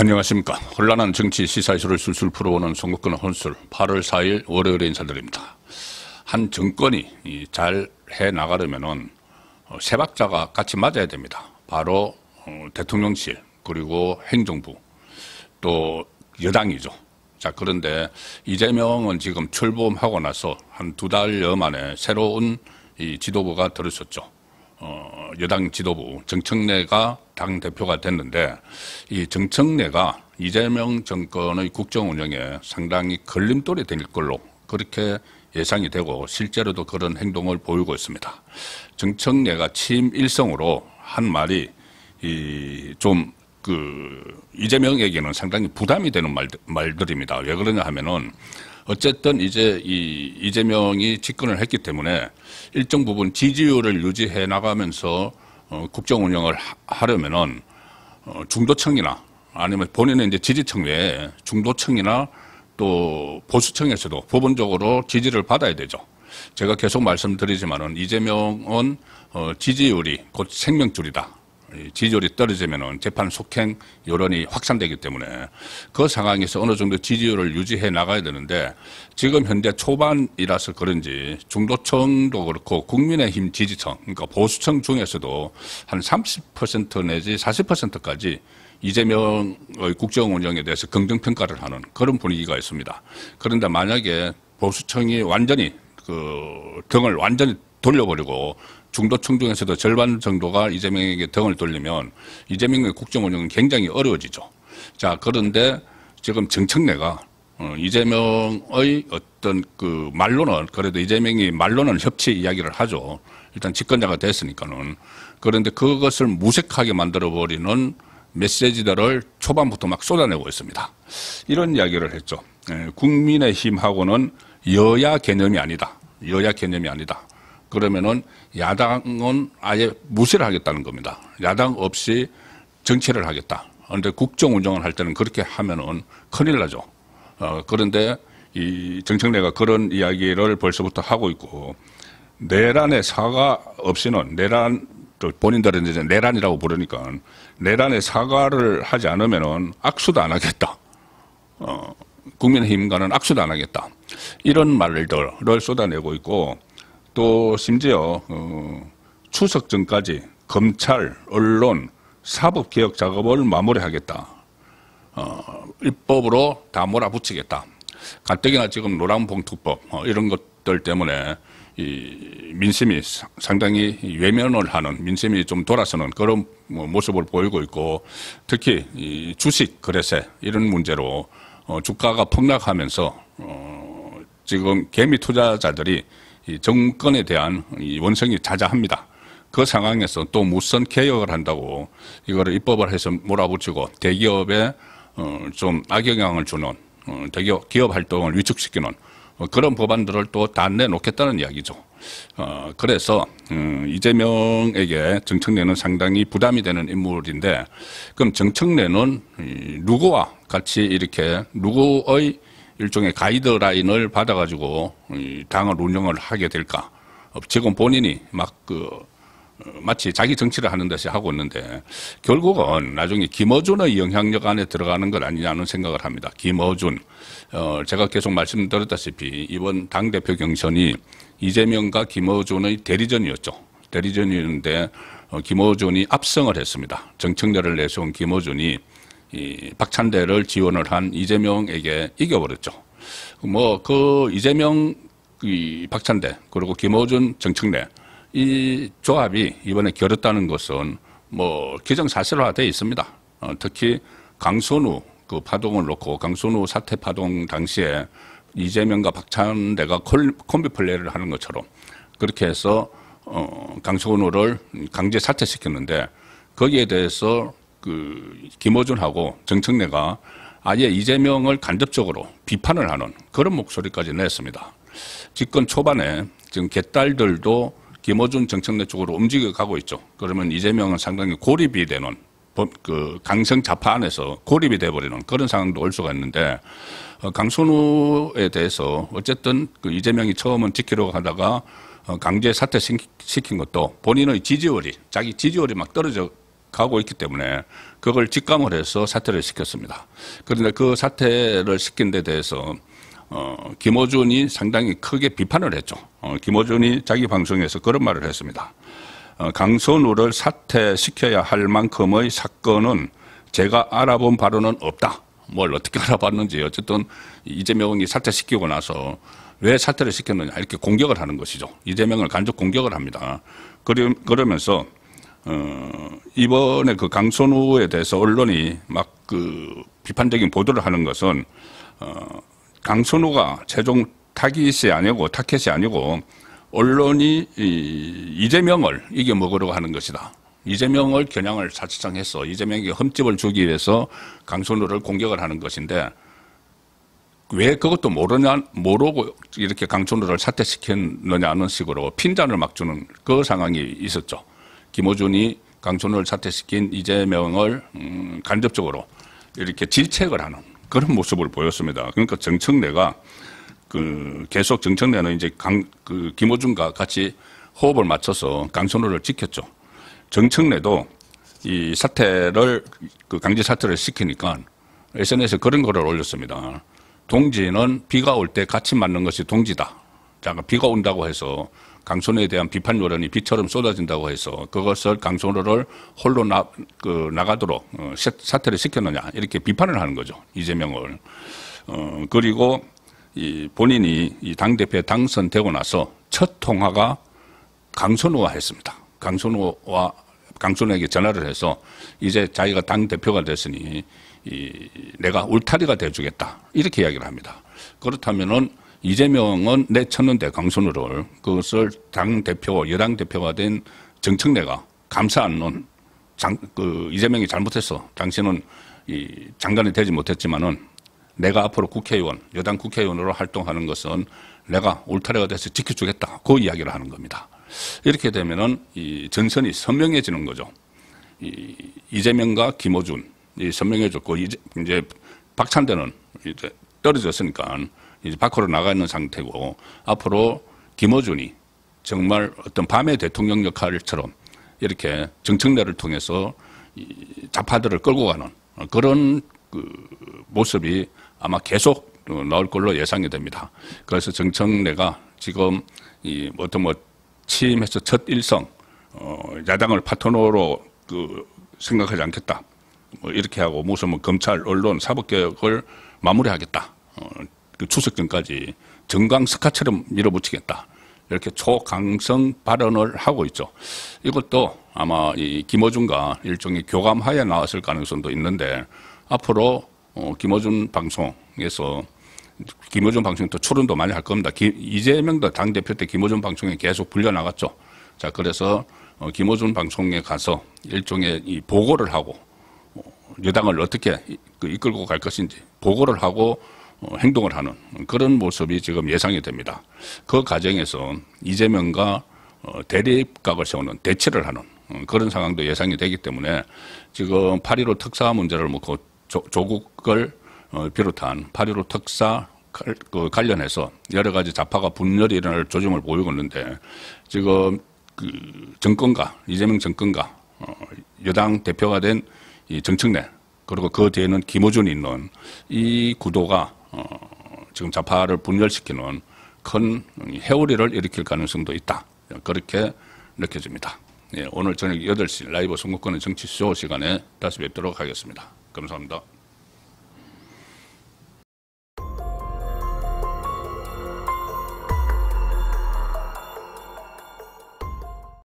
안녕하십니까. 혼란한 정치 시사이슈를 술술 풀어오는 송국근 혼술 8월 4일 월요일에 인사드립니다. 한 정권이 잘 해나가려면은 세 박자가 같이 맞아야 됩니다. 바로 대통령실, 그리고 행정부, 또 여당이죠. 자, 그런데 이재명은 지금 출범하고 나서 한 2달여 만에 새로운 이 지도부가 들어섰죠. 여당 지도부 정청래가 당대표가 됐는데, 이 정청래가 이재명 정권의 국정 운영에 상당히 걸림돌이 될 걸로 그렇게 예상이 되고 실제로도 그런 행동을 보이고 있습니다. 정청래가 취임 일성으로 한 말이 이재명에게는 상당히 부담이 되는 말들입니다. 왜 그러냐 하면은 어쨌든 이제 이재명이 집권을 했기 때문에 일정 부분 지지율을 유지해 나가면서 국정 운영을 하려면은 중도층이나 아니면 본인의 이제 지지층 외에 중도층이나 또 보수층에서도 부분적으로 지지를 받아야 되죠. 제가 계속 말씀드리지만은 이재명은 지지율이 곧 생명줄이다. 지지율이 떨어지면은 재판 속행 여론이 확산되기 때문에 그 상황에서 어느 정도 지지율을 유지해 나가야 되는데, 지금 현재 초반이라서 그런지 중도층도 그렇고 국민의힘 지지층, 그러니까 보수층 중에서도 한 30% 내지 40%까지 이재명의 국정 운영에 대해서 긍정평가를 하는 그런 분위기가 있습니다. 그런데 만약에 보수층이 완전히 등을 완전히 돌려버리고 중도층 중에서도 절반 정도가 이재명에게 등을 돌리면 이재명의 국정 운영은 굉장히 어려워지죠. 자, 그런데 지금 정청래가 이재명의 어떤 말로는, 그래도 이재명이 말로는 협치 이야기를 하죠. 일단 집권자가 됐으니까는. 그런데 그것을 무색하게 만들어버리는 메시지들을 초반부터 막 쏟아내고 있습니다. 이런 이야기를 했죠. 국민의힘하고는 여야 개념이 아니다. 여야 개념이 아니다. 그러면은 야당은 아예 무시를 하겠다는 겁니다. 야당 없이 정치를 하겠다. 그런데 국정 운영을 할 때는 그렇게 하면은 큰일 나죠. 그런데 이 정청래가 그런 이야기를 벌써부터 하고 있고, 내란의 사과 없이는, 본인들은 이제 내란이라고 부르니까 내란의 사과를 하지 않으면은 악수도 안 하겠다. 국민의힘과는 악수도 안 하겠다. 이런 말들을 쏟아내고 있고, 또 심지어 추석 전까지 검찰, 언론, 사법개혁 작업을 마무리하겠다. 입법으로 다 몰아붙이겠다. 가뜩이나 지금 노란봉투법 이런 것들 때문에 이 민심이 상당히 외면을 하는, 민심이 좀 돌아서는 그런 모습을 보이고 있고, 특히 이 주식 거래세 이런 문제로 주가가 폭락하면서 지금 개미 투자자들이 이 정권에 대한 이 원성이 자자합니다. 그 상황에서 또 무선 개혁을 한다고 이거를 입법을 해서 몰아붙이고 대기업에 좀 악영향을 주는, 기업 활동을 위축시키는 그런 법안들을 또 다 내놓겠다는 이야기죠. 그래서 이재명에게 정청래는 상당히 부담이 되는 인물인데, 그럼 정청래는 누구와 같이 이렇게 누구의 일종의 가이드라인을 받아가지고 당을 운영을 하게 될까? 지금 본인이 마치 자기 정치를 하는 듯이 하고 있는데, 결국은 나중에 김어준의 영향력 안에 들어가는 것 아니냐는 생각을 합니다. 김어준, 제가 계속 말씀드렸다시피 이번 당대표 경선이 이재명과 김어준의 대리전이었죠. 대리전이었는데 김어준이 압승을 했습니다. 정청래를 내세운 김어준이 이 박찬대를 지원을 한 이재명에게 이겨버렸죠. 이재명, 박찬대, 그리고 김어준, 정청래, 이 조합이 이번에 결었다는 것은 기정사실화되어 있습니다. 특히 강선우 파동을 놓고, 강선우 사태 파동 당시에 이재명과 박찬대가 콤비 플레이를 하는 것처럼 그렇게 해서 강선우를 강제 사퇴시켰는데, 거기에 대해서 김어준하고 정청래가 아예 이재명을 간접적으로 비판을 하는 그런 목소리까지 냈습니다. 집권 초반에 지금 개딸들도 김어준, 정청래 쪽으로 움직여가고 있죠. 그러면 이재명은 상당히 고립이 되는, 강성 좌파 안에서 고립이 돼버리는 그런 상황도 올 수가 있는데, 강선우에 대해서 어쨌든 이재명이 처음은 지키려고 하다가 강제 사퇴시킨 것도 본인의 지지율이, 자기 지지율이 막 떨어져 가고 있기 때문에 그걸 직감을 해서 사퇴를 시켰습니다. 그런데 그 사퇴를 시킨 데 대해서 김어준이 상당히 크게 비판을 했죠. 김어준이 자기 방송에서 그런 말을 했습니다. 강선우를 사퇴시켜야 할 만큼의 사건은 제가 알아본 바로는 없다. 뭘 어떻게 알아봤는지 어쨌든 이재명이 사퇴시키고 나서 왜 사퇴를 시켰느냐 이렇게 공격을 하는 것이죠. 이재명을 간접 공격을 합니다. 그러면서 이번에 그 강선우에 대해서 언론이 막 그 비판적인 보도를 하는 것은 강선우가 최종 타깃이 아니고 언론이 이재명을 이겨먹으려고 하는 것이다. 이재명을 겨냥을 사실상 해서 이재명에게 흠집을 주기 위해서 강선우를 공격을 하는 것인데 왜 그것도 모르고 이렇게 강선우를 사퇴시켰느냐는 식으로 핀잔을 막 주는 그 상황이 있었죠. 김어준이 강선우를 사퇴시킨 이재명을 간접적으로 이렇게 질책을 하는 그런 모습을 보였습니다. 그러니까 정청래가 계속 정청래는 이제 김어준과 같이 호흡을 맞춰서 강선우를 지켰죠. 정청래도 이 사퇴를 강제 사퇴를 시키니까 SNS에 그런 거를 올렸습니다. 동지는 비가 올 때 같이 맞는 것이 동지다. 자, 비가 온다고 해서 강선우에 대한 비판 여론이 비처럼 쏟아진다고 해서 그것을 강선우를 홀로 나가도록 사퇴를 시켰느냐 이렇게 비판을 하는 거죠. 이재명을. 그리고 본인이 이 당대표에 당선되고 나서 첫 통화가 강선우와 했습니다. 강선우에게 전화를 해서 이제 자기가 당대표가 됐으니 내가 울타리가 돼주겠다. 이렇게 이야기를 합니다. 그렇다면은 이재명은 내쳤는데 강선우를 그것을 당대표, 여당 대표가 된 정청래가 감싸 안는 이재명이 잘못했어. 당신은 장관이 되지 못했지만은 내가 앞으로 여당 국회의원으로 활동하는 것은 내가 울타리가 돼서 지켜주겠다. 그 이야기를 하는 겁니다. 이렇게 되면은 이 전선이 선명해지는 거죠. 이재명과 김어준이 선명해졌고 이제 박찬대는 이제 떨어졌으니까 이제 밖으로 나가 있는 상태고 앞으로 김어준이 정말 어떤 밤의 대통령 역할처럼 이렇게 정청래를 통해서 좌파들을 끌고 가는 그런 모습이 아마 계속 나올 걸로 예상이 됩니다. 그래서 정청래가 지금 취임해서 첫 일성 야당을 파트너로 생각하지 않겠다. 이렇게 하고 무슨 검찰, 언론, 사법개혁을 마무리하겠다. 추석 전까지 정강스카처럼 밀어붙이겠다. 이렇게 초강성 발언을 하고 있죠. 이것도 아마 이 김어준과 일종의 교감하에 나왔을 가능성도 있는데 앞으로 김어준 방송에서 김어준 방송에 또 출연도 많이 할 겁니다. 이재명도 당대표 때 김어준 방송에 계속 불려나갔죠. 자, 그래서 김어준 방송에 가서 일종의 이 보고를 하고 여당을 어떻게 이끌고 갈 것인지 보고를 하고 행동을 하는 그런 모습이 지금 예상이 됩니다. 그 과정에서 이재명과 대립각을 세우는 대치를 하는 그런 상황도 예상이 되기 때문에 지금 8.15 특사 문제를 놓고 조국을 비롯한 8.15 특사 관련해서 여러 가지 좌파가 분열이 일어날 조짐을 보이고 있는데 지금 이재명 정권과 여당 대표가 된 이 정청래 그리고 그 뒤에는 김어준이 있는 이 구도가 지금 좌파를 분열시키는 큰 회오리를 일으킬 가능성도 있다. 그렇게 느껴집니다. 예, 오늘 저녁 8시 라이브 선거권의 정치쇼 시간에 다시 뵙도록 하겠습니다. 감사합니다.